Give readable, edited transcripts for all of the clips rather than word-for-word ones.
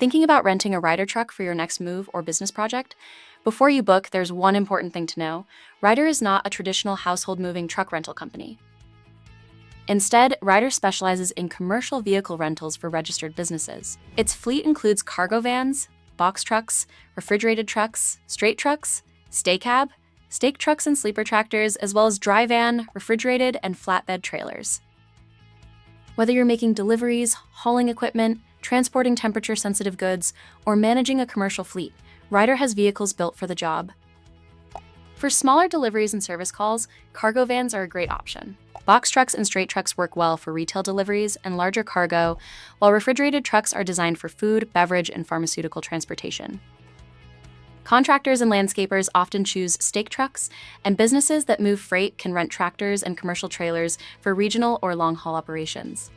Thinking about renting a Ryder truck for your next move or business project? Before you book, there's one important thing to know. Ryder is not a traditional household moving truck rental company. Instead, Ryder specializes in commercial vehicle rentals for registered businesses. Its fleet includes cargo vans, box trucks, refrigerated trucks, straight trucks, stay cab, stake trucks and sleeper tractors, as well as dry van, refrigerated, and flatbed trailers. Whether you're making deliveries, hauling equipment, transporting temperature-sensitive goods, or managing a commercial fleet, Ryder has vehicles built for the job. For smaller deliveries and service calls, cargo vans are a great option. Box trucks and straight trucks work well for retail deliveries and larger cargo, while refrigerated trucks are designed for food, beverage, and pharmaceutical transportation. Contractors and landscapers often choose stake trucks, and businesses that move freight can rent tractors and commercial trailers for regional or long-haul operations.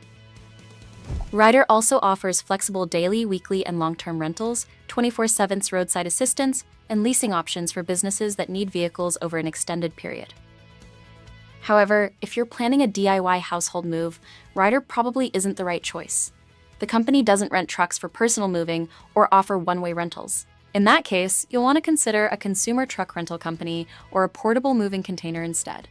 Ryder also offers flexible daily, weekly, and long-term rentals, 24/7 roadside assistance, and leasing options for businesses that need vehicles over an extended period. However, if you're planning a DIY household move, Ryder probably isn't the right choice. The company doesn't rent trucks for personal moving or offer one-way rentals. In that case, you'll want to consider a consumer truck rental company or a portable moving container instead.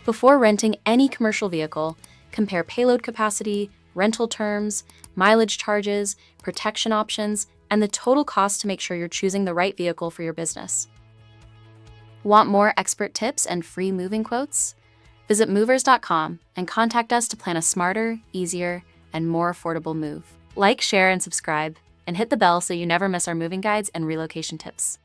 Before renting any commercial vehicle, compare payload capacity, rental terms, mileage charges, protection options, and the total cost to make sure you're choosing the right vehicle for your business. Want more expert tips and free moving quotes? Visit Movers.com and contact us to plan a smarter, easier, and more affordable move. Like, share, and subscribe, and hit the bell so you never miss our moving guides and relocation tips.